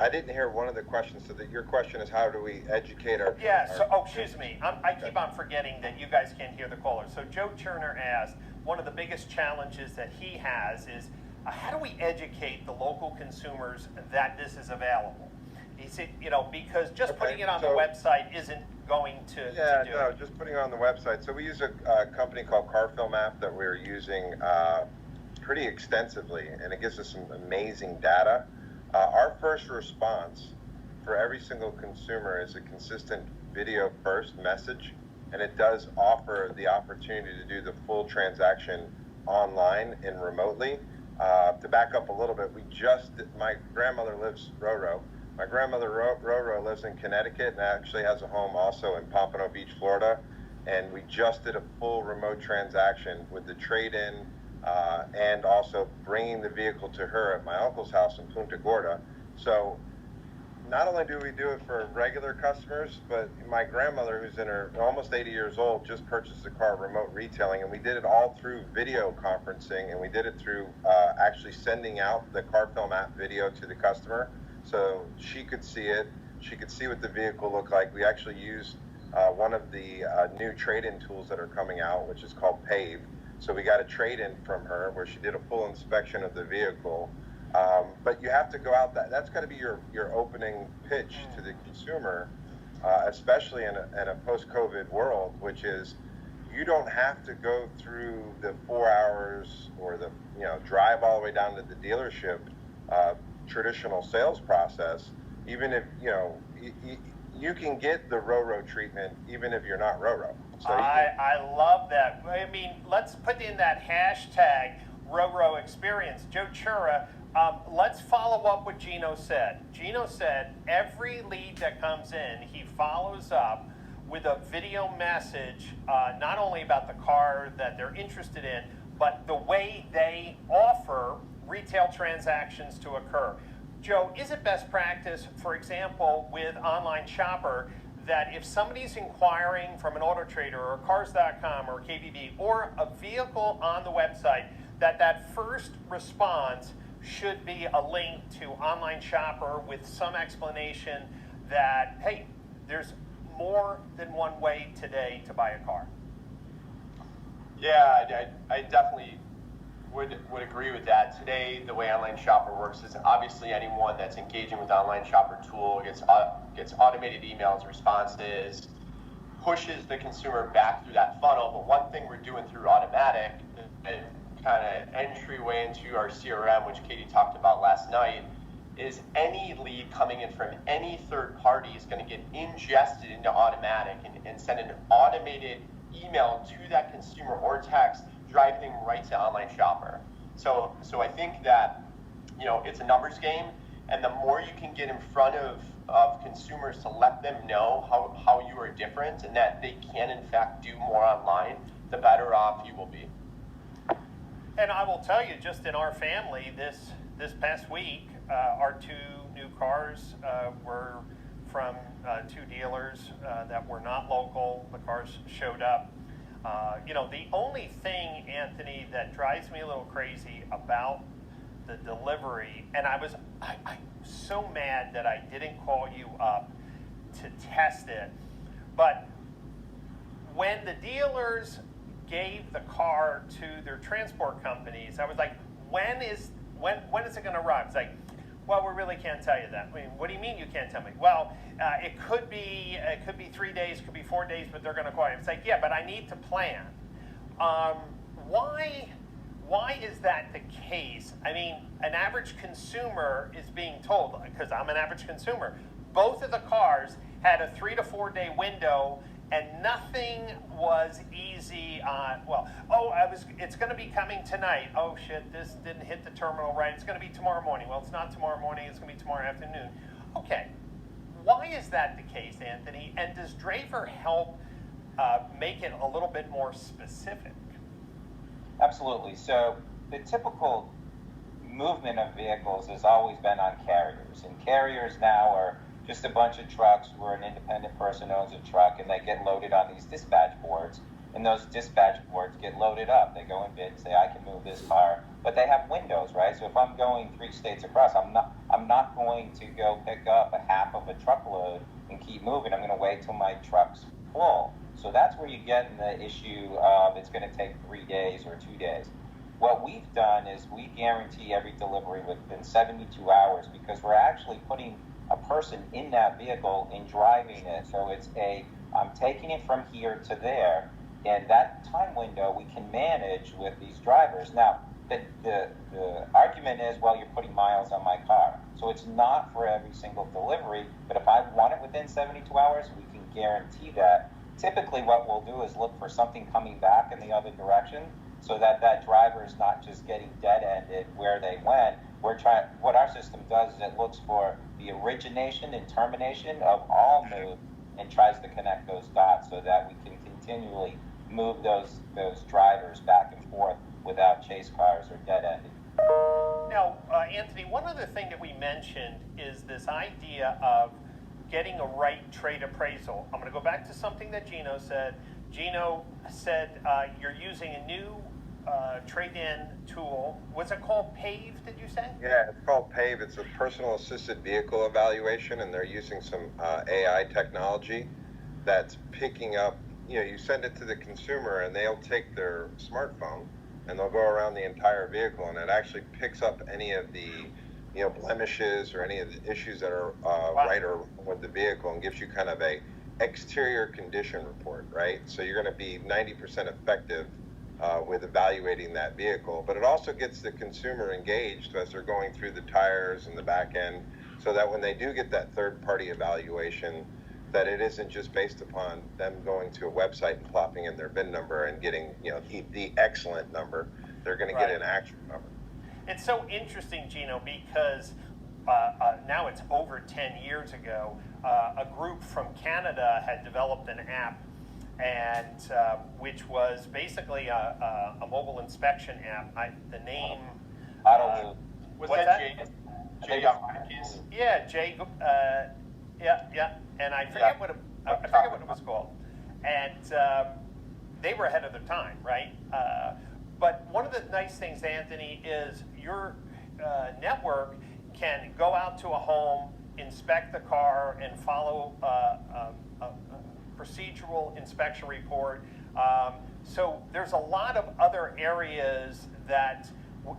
I didn't hear one of the questions. So that your question is, how do we educate our? Yeah. So, excuse me. I keep on forgetting that you guys can't hear the caller. So Joe Turner asked, one of the biggest challenges that he has is, how do we educate the local consumers that this is available? He said, because just putting it on the website isn't going to do it. Just putting it on the website. So we use a company called CarFilm app that we're using pretty extensively, and it gives us some amazing data. Our first response for every single consumer is a consistent video first message, and it does offer the opportunity to do the full transaction online and remotely. To back up a little bit, my grandmother lives Roro. My grandmother Roro lives in Connecticut and actually has a home also in Pompano Beach, Florida. And we just did a full remote transaction with the trade-in and also bringing the vehicle to her at my uncle's house in Punta Gorda. So not only do we do it for regular customers, but my grandmother, who's in her almost 80 years old, just purchased a car remote retailing, and we did it all through video conferencing, and we did it through actually sending out the CarFilm app video to the customer so she could see it. She could see what the vehicle looked like. We actually used one of the new trade-in tools that are coming out, which is called Pave. So we got a trade-in from her where she did a full inspection of the vehicle. But you have to go out, that's got to be your opening pitch to the consumer, especially in a post-COVID world, which is you don't have to go through the 4 hours or the drive all the way down to the dealership traditional sales process. Even if you can get the Roro treatment even if you're not Roro. So I love that. I mean, let's put in that hashtag Roro experience. Joe Chura, let's follow up what Gino said. Gino said every lead that comes in, he follows up with a video message, not only about the car that they're interested in, but the way they offer retail transactions to occur. Joe, is it best practice, for example, with Online Shopper, that if somebody's inquiring from an Auto Trader or Cars.com or KBB or a vehicle on the website, that first response should be a link to Online Shopper with some explanation that, hey, there's more than one way today to buy a car? Yeah, I definitely would agree with that. Today, the way Online Shopper works is obviously anyone that's engaging with the Online Shopper tool gets automated emails, responses, pushes the consumer back through that funnel. But one thing we're doing through Automatic, and kind of entryway into our CRM, which Katie talked about last night, is any lead coming in from any third party is going to get ingested into Automatic and send an automated email to that consumer or text, driving them right to Online Shopper. So I think that it's a numbers game, and the more you can get in front of consumers to let them know how you are different and that they can in fact do more online, the better off you will be. And I will tell you, just in our family, this past week, our two new cars were from two dealers that were not local. The cars showed up. The only thing, Anthony, that drives me a little crazy about the delivery, and I'm so mad that I didn't call you up to test it, but when the dealers gave the car to their transport companies, I was like, when is it going to arrive? It's like, well, we really can't tell you that. I mean, what do you mean you can't tell me? Well, it could be 3 days, could be 4 days, but they're going to call you. It's like, yeah, but I need to plan. Why is that the case? I mean, an average consumer is being told, because I'm an average consumer, both of the cars had a 3 to 4 day window, and nothing was easy on, it's going to be coming tonight. Oh shit, this didn't hit the terminal right. It's going to be tomorrow morning. Well, it's not tomorrow morning, it's going to be tomorrow afternoon. Okay, why is that the case, Anthony? And does Draver help make it a little bit more specific. Absolutely. So the typical movement of vehicles has always been on carriers, and carriers now are just a bunch of trucks where an independent person owns a truck and they get loaded on these dispatch boards, and those dispatch boards get loaded up. They go in bid and say, I can move this car, but they have windows, right? So if I'm going 3 states across, I'm not going to go pick up a half of a truckload and keep moving. I'm going to wait till my truck's full. So that's where you get in the issue of it's going to take 3 days or 2 days. What we've done is we guarantee every delivery within 72 hours, because we're actually putting a person in that vehicle and driving it. So it's I'm taking it from here to there, and that time window we can manage with these drivers. Now, the argument is, well, you're putting miles on my car. So it's not for every single delivery, but if I want it within 72 hours, we can guarantee that. Typically what we'll do is look for something coming back in the other direction, so that that driver is not just getting dead-ended where they went. What our system does is it looks for the origination and termination of all moves and tries to connect those dots so that we can continually move those drivers back and forth without chase cars or dead-ending. Now, Anthony, one other thing that we mentioned is this idea of getting a right trade appraisal. I'm going to go back to something that Gino said. Gino said you're using a new trade-in tool. What's it called? PAVE, did you say? Yeah, it's called PAVE. It's a personal assisted vehicle evaluation, and they're using some AI technology that's picking up, you send it to the consumer and they'll take their smartphone and they'll go around the entire vehicle, and it actually picks up any of the blemishes or any of the issues that are right or wrong with the vehicle, and gives you kind of a exterior condition report, right? So you're going to be 90% effective with evaluating that vehicle, but it also gets the consumer engaged as they're going through the tires and the back end, so that when they do get that third-party evaluation, that it isn't just based upon them going to a website and plopping in their VIN number and getting the excellent number. They're going to get an actual number. It's so interesting, Gino, because now it's over 10 years ago, a group from Canada had developed an app, and which was basically a mobile inspection app. The name... Autolube. Was what's that that? Jay Hopkins? Yeah, Jay. Yeah, and I forget what it was called. And they were ahead of their time, right? But one of the nice things, Anthony, is your network can go out to a home, inspect the car, and follow a procedural inspection report. So there's a lot of other areas that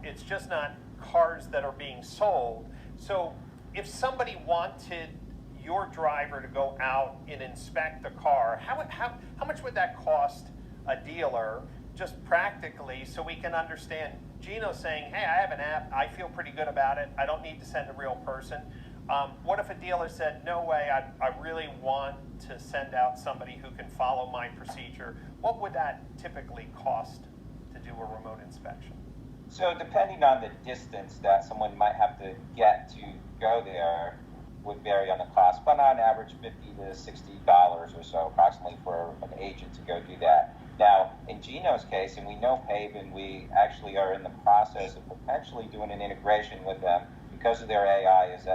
it's just not cars that are being sold. So if somebody wanted your driver to go out and inspect the car, how much would that cost a dealer, just practically, so we can understand? Gino's saying, hey, I have an app, I feel pretty good about it, I don't need to send a real person. What if a dealer said, no way, I really want to send out somebody who can follow my procedure? What would that typically cost to do a remote inspection? So depending on the distance that someone might have to get to go there would vary on the cost, but on average $50 to $60 or so approximately for an agent to go do that. Now, in Gino's case, and we know PAVE, and we actually are in the process of potentially doing an integration with them because of their AI is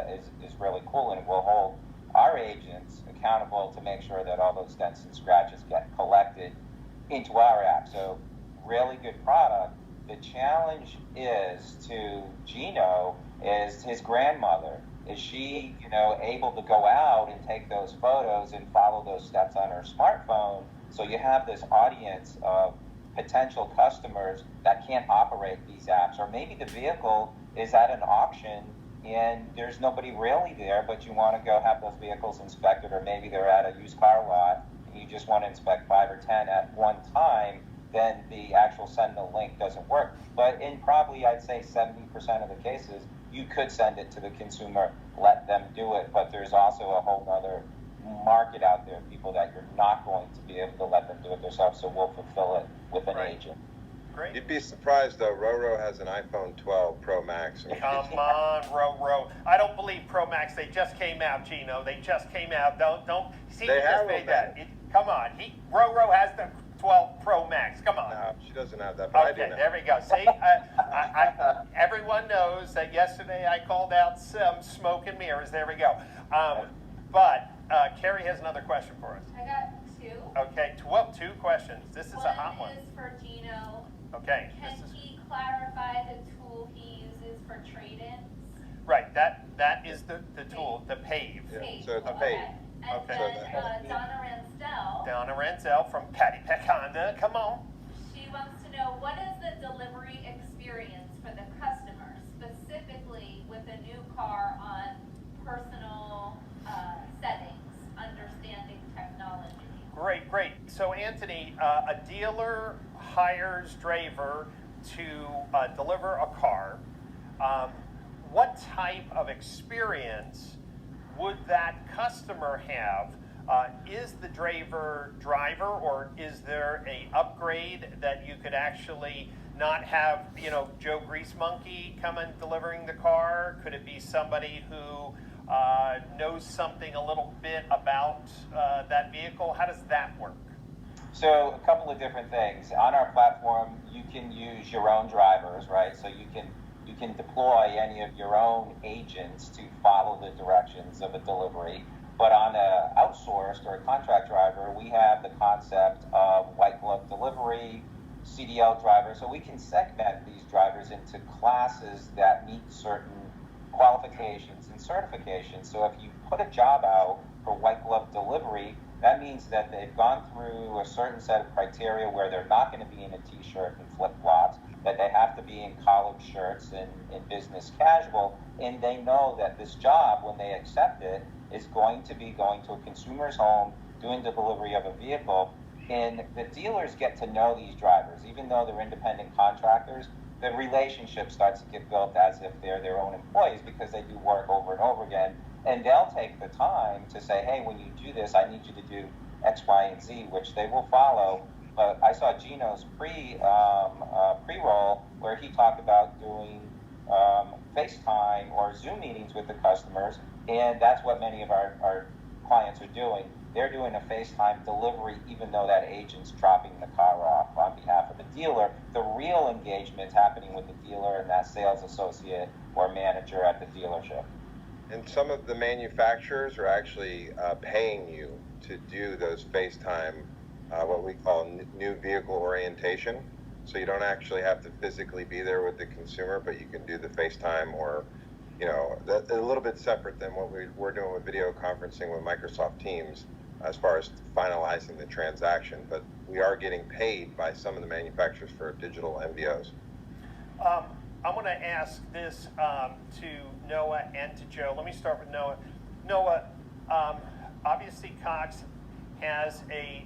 really cool, and it will hold our agents accountable to make sure that all those dents and scratches get collected into our app. So really good product. The challenge is to Gino is his grandmother. Is she, able to go out and take those photos and follow those steps on her smartphone? So you have this audience of potential customers that can't operate these apps, or maybe the vehicle is at an auction and there's nobody really there, but you want to go have those vehicles inspected, or maybe they're at a used car lot and you just want to inspect 5 or 10 at one time. Then the actual send the link doesn't work. But in probably, I'd say 70% of the cases, you could send it to the consumer, let them do it, but there's also a whole other market out there, people that you're not going to be able to let them do it themselves, so we'll fulfill it with an agent. Great. You'd be surprised, though. Roro has an iPhone 12 Pro Max. Come on, Roro. I don't believe Pro Max. They just came out, Gino. They just came out. Don't see. They You just have made them, that. Come on, Roro has the 12 Pro Max. Come on. No, she doesn't have that, but I do Okay, know. there we go. See, everyone knows that yesterday I called out some smoke and mirrors. There we go. But Carrie has another question for us. I got two. Okay, two questions. This is a hot one. One is for Gino. Okay. Can he clarify the tool he uses for trade-ins? Right, that is the tool, the PAVE. Yeah, so it's Okay. paid. And Okay. then Donna Ransdell, Donna Renzel from Patty Peck Honda. Come on. she wants to know, what is the delivery experience for the customer, specifically with a new car on personal settings, understanding technology? Great. So Anthony, a dealer hires Draver to deliver a car. What type of experience would that customer have? Is the Draver driver, or is there a upgrade that you could actually not have, Joe Grease Monkey come and delivering the car? Could it be somebody who knows something a little bit about that vehicle? How does that work? So a couple of different things. On our platform, you can use your own drivers, right? So you can deploy any of your own agents to follow the directions of a delivery. But on a outsourced or a contract driver, we have the concept of white glove delivery, CDL driver. So we can segment these drivers into classes that meet certain qualifications and certifications. So if you put a job out for white glove delivery, that means that they've gone through a certain set of criteria where they're not going to be in a t-shirt and flip-flops, that they have to be in collared shirts and in business casual, and they know that this job, when they accept it, is going to be going to a consumer's home, doing the delivery of a vehicle, and the dealers get to know these drivers. Even though they're independent contractors, the relationship starts to get built as if they're their own employees, because they do work over and over again, and they'll take the time to say, hey, when you do this, I need you to do X, Y, and Z, which they will follow. But I saw Gino's pre-roll where he talked about doing FaceTime or Zoom meetings with the customers, and that's what many of our clients are doing. They're doing a FaceTime delivery even though that agent's dropping the car off on behalf of the dealer. The real engagement's happening with the dealer and that sales associate or manager at the dealership. And some of the manufacturers are actually paying you to do those FaceTime, what we call new vehicle orientation. So you don't actually have to physically be there with the consumer, but you can do the FaceTime, or, a little bit separate than what we're doing with video conferencing with Microsoft Teams as far as finalizing the transaction. But we are getting paid by some of the manufacturers for digital MVOs. I'm going to ask this to Noah and to Joe. Let me start with Noah. Noah, obviously Cox has a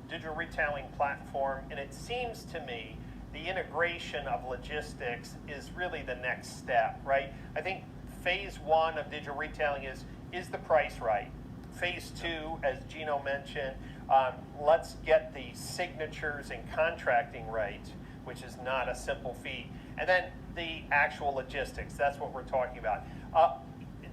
digital retailing platform, and it seems to me the integration of logistics is really the next step, right? I think phase one of digital retailing is the price right? Phase two, as Gino mentioned, let's get the signatures and contracting right, which is not a simple feat. And then the actual logistics, that's what we're talking about.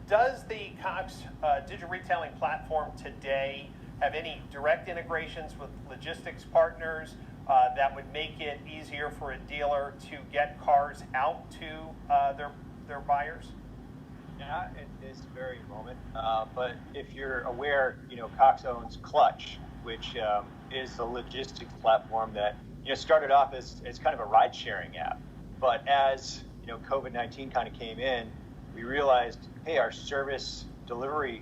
Does the Cox digital retailing platform today have any direct integrations with logistics partners that would make it easier for a dealer to get cars out to their buyers? Not at this very moment, but if you're aware, Cox owns Clutch, which is a logistics platform that started off as kind of a ride-sharing app. But as COVID-19 kind of came in, we realized, hey, our service delivery,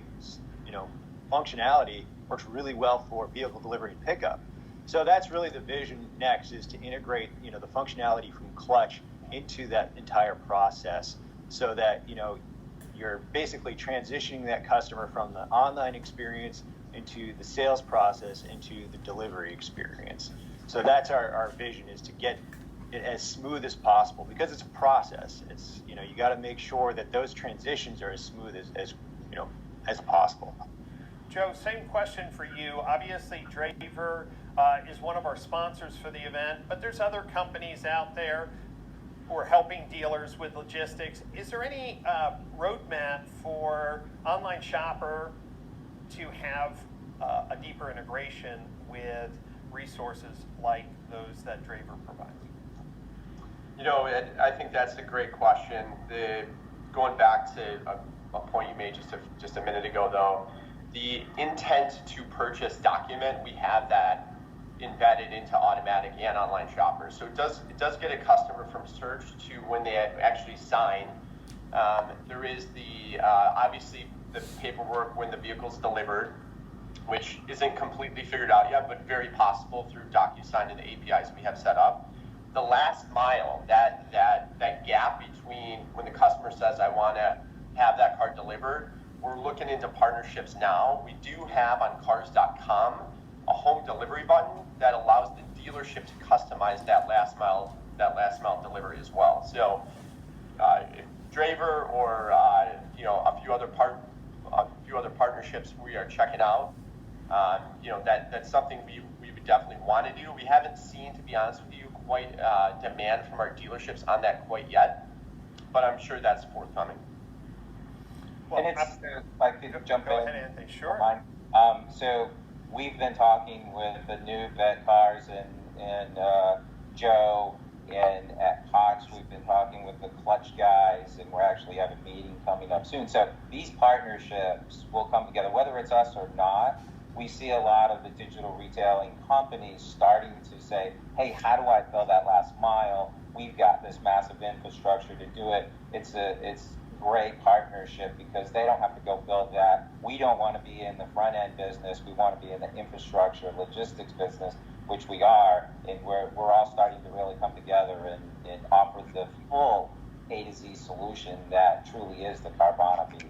functionality works really well for vehicle delivery and pickup. So that's really the vision next, is to integrate, the functionality from Clutch into that entire process, so that you're basically transitioning that customer from the online experience into the sales process, into the delivery experience. So that's our vision, is to get it as smooth as possible, because it's a process. It's you got to make sure that those transitions are as smooth as possible. Joe, same question for you. Obviously, Draver is one of our sponsors for the event, but there's other companies out there who are helping dealers with logistics. Is there any roadmap for online shopper to have a deeper integration with resources like those that Draver provides? You know, I think that's a great question. Going back to a point you made just a minute ago, though, the intent to purchase document, we have that embedded into automatic and online shoppers. So it does get a customer from search to when they actually sign. There is the obviously the paperwork when the vehicle's delivered, which isn't completely figured out yet, but very possible through DocuSign and the APIs we have set up. The last mile, that gap between when the customer says, I want to have that car delivered, we're looking into partnerships now. We do have on cars.com a home delivery button that allows the dealership to customize that last mile delivery as well. So if Draver or a few other partnerships we are checking out, that's something we would definitely want to do. We haven't seen, to be honest with you, quite demand from our dealerships on that quite yet, but I'm sure that's forthcoming. Well, and it's, if I could jump in. Go ahead, Anthony. Sure. So we've been talking with the new vet cars and Joe, and at Cox we've been talking with the Clutch guys, and we're actually have a meeting coming up soon. So these partnerships will come together, whether it's us or not. We see a lot of the digital retailing companies starting to say, hey, how do I fill that last mile? We've got this massive infrastructure to do it. It's great partnership because they don't have to go build that. We don't want to be in the front end business. We want to be in the infrastructure logistics business, which we are, and we're all starting to really come together and offer the full A to Z solution that truly is the Carvana piece.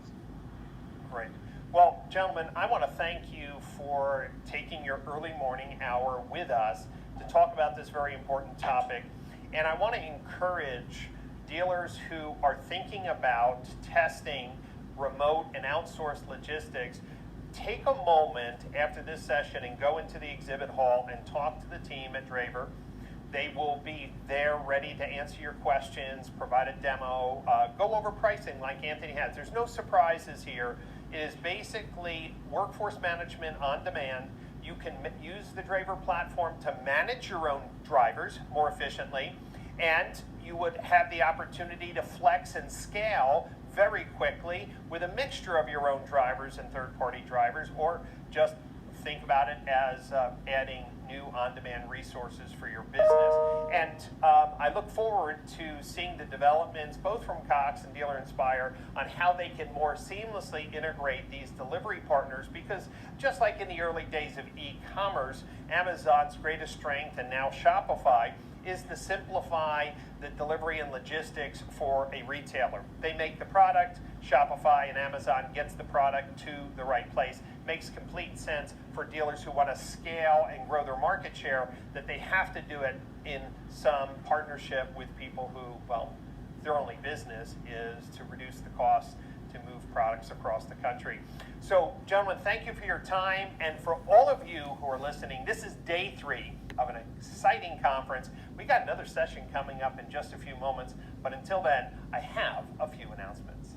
Great. Well, gentlemen, I want to thank you for taking your early morning hour with us to talk about this very important topic. And I want to encourage dealers who are thinking about testing remote and outsourced logistics, take a moment after this session and go into the exhibit hall and talk to the team at Draver. They will be there ready to answer your questions, provide a demo, go over pricing like Anthony has. There's no surprises here. It is basically workforce management on demand. You can use the Draver platform to manage your own drivers more efficiently, and you would have the opportunity to flex and scale very quickly with a mixture of your own drivers and third-party drivers, or just think about it as adding new on-demand resources for your business. And I look forward to seeing the developments both from Cox and Dealer Inspire on how they can more seamlessly integrate these delivery partners, because just like in the early days of e-commerce, Amazon's greatest strength, and now Shopify, is to simplify the delivery and logistics for a retailer. They make the product, Shopify and Amazon gets the product to the right place. Makes complete sense for dealers who want to scale and grow their market share, that they have to do it in some partnership with people who, well, their only business is to reduce the cost to move products across the country. So, gentlemen, thank you for your time. And for all of you who are listening, this is day 3 of an exciting conference. We got another session coming up in just a few moments, but until then, I have a few announcements.